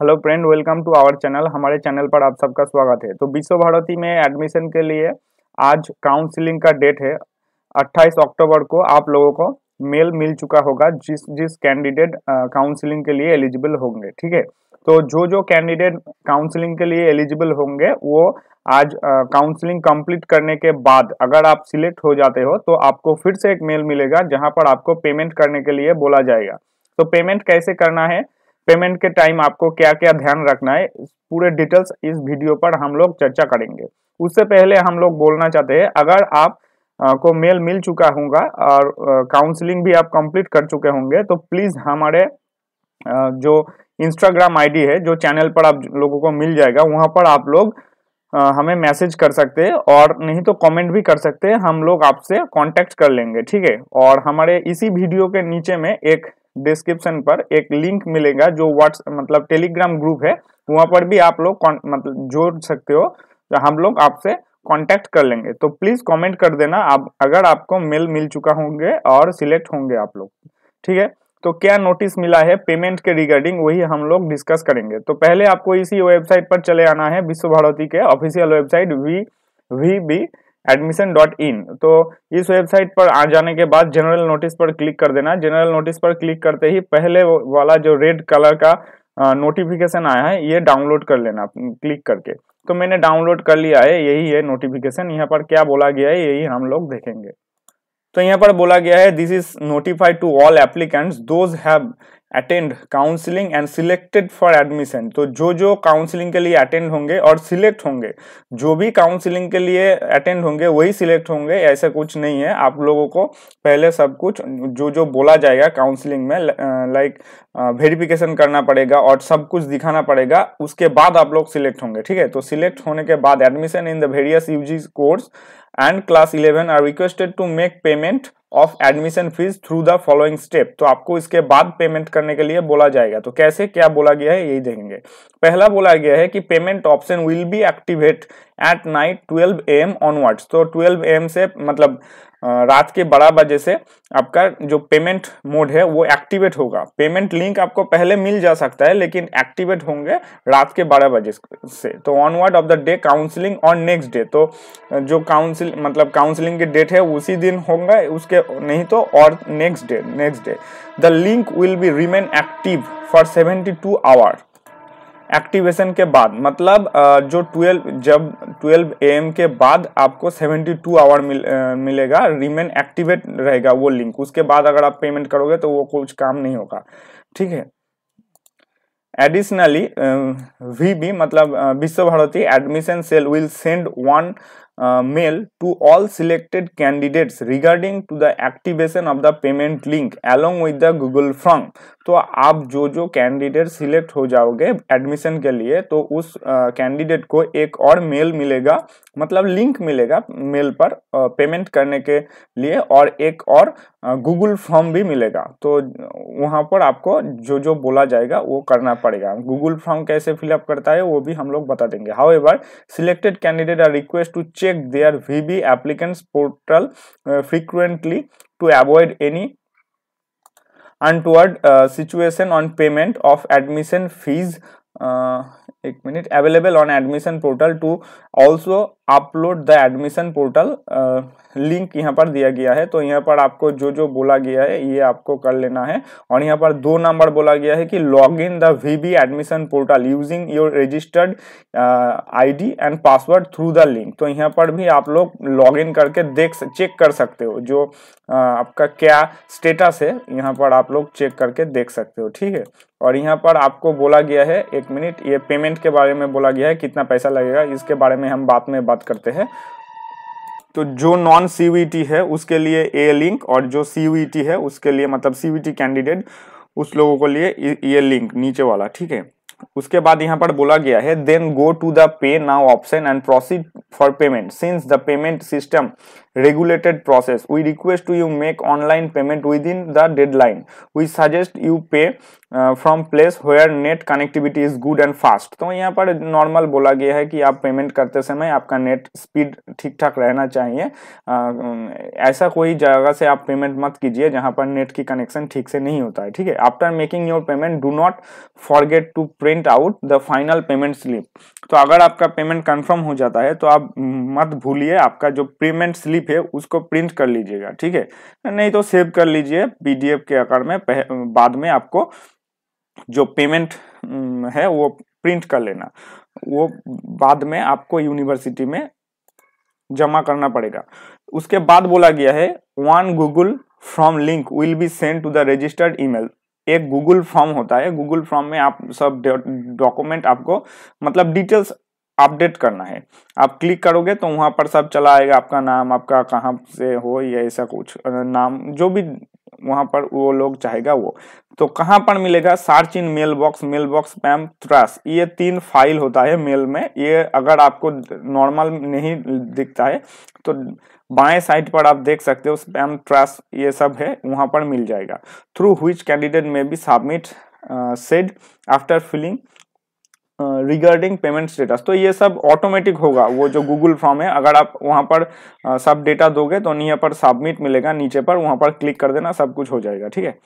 Hello friend, welcome to our channel. हमारे channel पर आप सबका स्वागत है। तो विश्व भारती में एडमिशन के लिए आज काउंसलिंग का डेट है। 28 अक्टूबर को आप लोगों को मेल मिल चुका होगा जिस जिस कैंडिडेट काउंसलिंग के लिए एलिजिबल होंगे। ठीक है, तो जो कैंडिडेट काउंसलिंग के लिए एलिजिबल होंगे वो आज काउंसलिंग कंप्लीट करने के बाद अगर आप सिलेक्ट हो जाते हो तो आपको फिर से एक मेल मिलेगा जहां पर आपको पेमेंट करने के लिए बोला जाएगा। तो पेमेंट कैसे करना है, पेमेंट के टाइम आपको क्या क्या ध्यान रखना है, पूरे डिटेल्स इस वीडियो पर हम लोग चर्चा करेंगे। उससे पहले हम लोग बोलना चाहते हैं, अगर आप को मेल मिल चुका होगा और काउंसलिंग भी आप कंप्लीट कर चुके होंगे तो प्लीज हमारे जो इंस्टाग्राम आईडी है जो चैनल पर आप लोगों को मिल जाएगा, वहां पर आप लोग हमें मैसेज कर सकते हैं और नहीं तो कमेंट भी कर सकते हैं। हम लोग आपसे कांटेक्ट कर लेंगे। ठीक है, और हमारे इसी वीडियो के नीचे में एक डिस्क्रिप्शन पर एक लिंक मिलेगा जो मतलब टेलीग्राम ग्रुप है, वहां पर भी आप लोग मतलब जोड़ सकते हो, तो हम लोग आपसे कांटेक्ट कर लेंगे। तो प्लीज कमेंट कर देना आप अगर आपको मेल मिल चुका होंगे और सिलेक्ट होंगे आप लोग। ठीक है, तो क्या नोटिस मिला है पेमेंट के रिगार्डिंग, वही हम लोग डिस्कस करेंगे। तो पहले आपको इसी वेबसाइट पर चले आना है, विश्व भारती के ऑफिशियल वेबसाइट vbadmission.in। तो इस वेबसाइट पर आ जाने के बाद जनरल नोटिस पर क्लिक कर देना। जनरल नोटिस पर क्लिक करते ही पहले वाला जो रेड कलर का नोटिफिकेशन आया है ये डाउनलोड कर लेना क्लिक करके। तो मैंने डाउनलोड कर लिया है, यही है नोटिफिकेशन। यहाँ पर क्या बोला गया है यही हम लोग देखेंगे। तो यहाँ पर बोला गया है, this is notified to all applicants those have attend counselling and selected for admission. तो जो काउंसलिंग के लिए अटेंड होंगे और सिलेक्ट होंगे, जो भी काउंसलिंग के लिए अटेंड होंगे वही सिलेक्ट होंगे, ऐसा कुछ नहीं है। आप लोगों को पहले सब कुछ जो बोला जाएगा काउंसलिंग में लाइक वेरिफिकेशन करना पड़ेगा और सब कुछ दिखाना पड़ेगा, उसके बाद आप लोग सिलेक्ट होंगे। ठीक है, तो सिलेक्ट होने के बाद admission in the various UG course and class 11 are requested to make payment of admission fees through the following step. तो आपको इसके बाद पेमेंट करने के लिए बोला जाएगा। तो कैसे क्या बोला गया है यही देखेंगे। पहला बोला गया है कि payment option will be activate at night 12 AM onwards. तो 12 AM से मतलब रात के 12 बजे से आपका जो पेमेंट मोड है वो एक्टिवेट होगा। पेमेंट लिंक आपको पहले मिल जा सकता है लेकिन एक्टिवेट होंगे रात के 12 बजे से। तो onward of the day counselling on next day. तो जो काउंसलिंग के डेट है उसी दिन होंगे, उसके नहीं तो और next day the link will be remain active for 72 hour. Activation के बाद मतलब जब 12 AM के बाद आपको 72 आवर मिलेगा, रिमेन एक्टिवेट रहेगा वो लिंक। उसके बाद अगर आप पेमेंट करोगे तो वो कुछ काम नहीं होगा। ठीक है, एडिशनली वीबी मतलब Vishwa Bharati admission cell will send one mail to all selected candidates regarding to the activation of the payment link along with the Google form. तो आप जो कैंडिडेट सिलेक्ट हो जाओगे एडमिशन के लिए तो उस कैंडिडेट को एक और मेल मिलेगा, मतलब लिंक मिलेगा मेल पर पेमेंट करने के लिए, और एक और गूगल फॉर्म भी मिलेगा। तो वहां पर आपको जो बोला जाएगा वो करना पड़ेगा। गूगल फॉर्म कैसे फिलअप करता है वो भी हम लोग बता देंगे। However selected candidate are request to check their VB applicants portal frequently to avoid any untoward situation on payment of admission fees एक मिनट available on admission portal to also upload the admission portal link यहाँ पर दिया गया है। तो यहाँ पर आपको जो बोला गया है ये आपको कर लेना है। और यहाँ पर 2 नंबर बोला गया है कि log in the VB admission portal using your registered ID and password through the link. तो यहाँ पर भी आप लोग लॉग इन करके चेक कर सकते हो जो आपका क्या स्टेटस है, यहाँ पर आप लोग चेक करके देख सकते हो। ठीक है, और यहाँ पर आपको बोला गया है, एक मिनट, ये पेमेंट के बारे में बोला गया है कितना पैसा लगेगा, इसके बारे में हम बाद में बात करते हैं। तो जो नॉन CVT है उसके लिए ए लिंक, और जो CVT है उसके लिए मतलब CVT कैंडिडेट उस लोगों के लिए ये लिंक नीचे वाला। ठीक है, उसके बाद यहाँ पर बोला गया है then go to the pay now option and proceed for payment since the payment system regulated process. We request to you make online payment within the deadline. We suggest you pay from place where net connectivity is good and fast. तो यहाँ पर normal बोला गया है कि आप payment करते समय आपका नेट स्पीड ठीक ठाक रहना चाहिए। ऐसा कोई जगह से आप पेमेंट मत कीजिए जहां पर नेट की कनेक्शन ठीक से नहीं होता है, ठीक है। After making your payment do not forget to print out the final payment slip. तो अगर आपका पेमेंट कंफर्म हो जाता है तो आप मत भूलिए आपका जो पेमेंट स्लिप है उसको प्रिंट कर लीजिएगा, ठीक है। नहीं तो सेव कर लीजिए PDF के आकार में, बाद में आपको जो पेमेंट है वो प्रिंट कर लेना, वो बाद में आपको यूनिवर्सिटी में जमा करना पड़ेगा। उसके बाद बोला गया है one Google form link will be send to the registered email. एक गूगल फॉर्म होता है, गूगल फॉर्म में आप सब डॉक्यूमेंट आपको मतलब डिटेल्स अपडेट करना है। आप क्लिक करोगे तो वहां पर सब चला आएगा, आपका नाम, आपका कहाँ से हो या ऐसा कुछ नाम, जो भी वहां पर वो लोग चाहेगा वो। तो कहाँ पर मिलेगा? Search in mail box, spam, trash, ये 3 फाइल होता है मेल में। ये अगर आपको नॉर्मल नहीं दिखता है तो बाएं साइड पर आप देख सकते हो स्पैम, ट्रैश ये सब है, वहां पर मिल जाएगा। Through which candidate may be submit said after filling regarding payment status. तो ये सब ऑटोमेटिक होगा, वो जो गूगल फॉर्म है, अगर आप वहां पर सब डेटा दोगे तो यहाँ पर सबमिट मिलेगा नीचे पर, वहां पर क्लिक कर देना, सब कुछ हो जाएगा, ठीक है।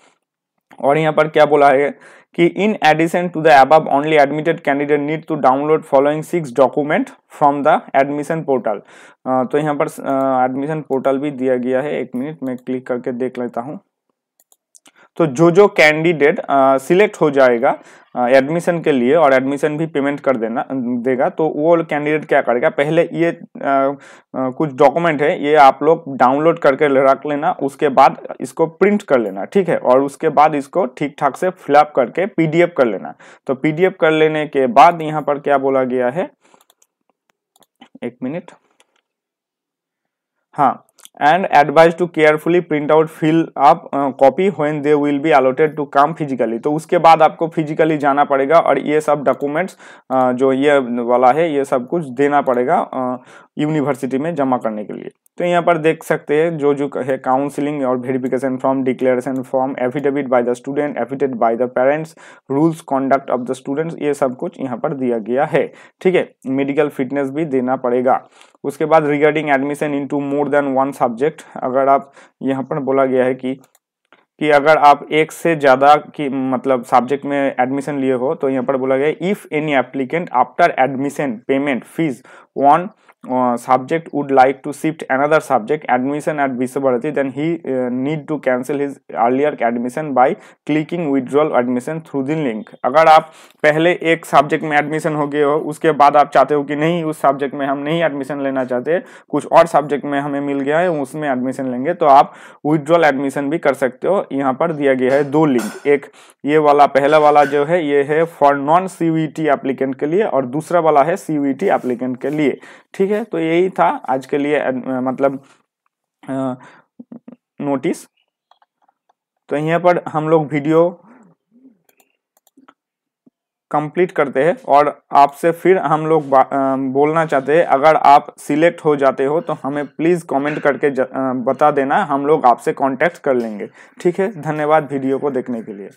और यहाँ पर क्या बोला है कि in addition to the above only admitted candidate need to download following 6 document from the admission portal. तो यहाँ पर एडमिशन पोर्टल भी दिया गया है, एक मिनट में क्लिक करके देख लेता हूँ। तो जो कैंडिडेट सिलेक्ट हो जाएगा एडमिशन के लिए और एडमिशन भी पेमेंट कर देगा, तो वो कैंडिडेट क्या करेगा, पहले ये कुछ डॉक्यूमेंट है ये आप लोग डाउनलोड करके रख लेना, उसके बाद इसको प्रिंट कर लेना, ठीक है। और उसके बाद इसको ठीक ठाक से फिलअप करके PDF कर लेना। तो PDF कर लेने के बाद यहाँ पर क्या बोला गया है, एक मिनट, हाँ, and advised to carefully print out fill up copy when they will be allotted to come physically। तो उसके बाद आपको फिजिकली जाना पड़ेगा और ये सब डॉक्यूमेंट्स जो ये वाला है ये सब कुछ देना पड़ेगा यूनिवर्सिटी में जमा करने के लिए। तो यहाँ पर देख सकते हैं जो है काउंसलिंग और verification form, declaration form, affidavit by the student, affidavit by the parents, rules conduct of the students, ये सब कुछ यहाँ पर दिया गया है, ठीक है। मेडिकल फिटनेस भी देना पड़ेगा। उसके बाद regarding admission into more than 1 subject, अगर आप यहाँ पर बोला गया है कि अगर आप एक से ज्यादा की मतलब सब्जेक्ट में एडमिशन लिए हो तो यहाँ पर बोला गया if any applicant after admission payment fees 1 subject would like to shift another subject admission at Viswabharati, then he need to cancel his earlier admission by clicking withdrawal admission through the link। अगर आप पहले एक subject में admission हो गए हो, उसके बाद आप चाहते हो कि नहीं उस सब्जेक्ट में हम नहीं एडमिशन लेना चाहते, कुछ और सब्जेक्ट में हमें मिल गया है उसमें एडमिशन लेंगे, तो आप विथड्रॉल एडमिशन भी कर सकते हो। यहाँ पर दिया गया है 2 लिंक, एक ये वाला पहला वाला जो है ये है फॉर नॉन CUET एप्लीकेंट के लिए और दूसरा वाला है CUET एप्लीकेंट के लिए, ठीक है। तो यही था आज के लिए मतलब नोटिस। तो यहाँ पर हम लोग वीडियो कंप्लीट करते हैं और आपसे फिर हम लोग बोलना चाहते हैं, अगर आप सिलेक्ट हो जाते हो तो हमें प्लीज कमेंट करके बता देना, हम लोग आपसे कांटेक्ट कर लेंगे, ठीक है। धन्यवाद वीडियो को देखने के लिए।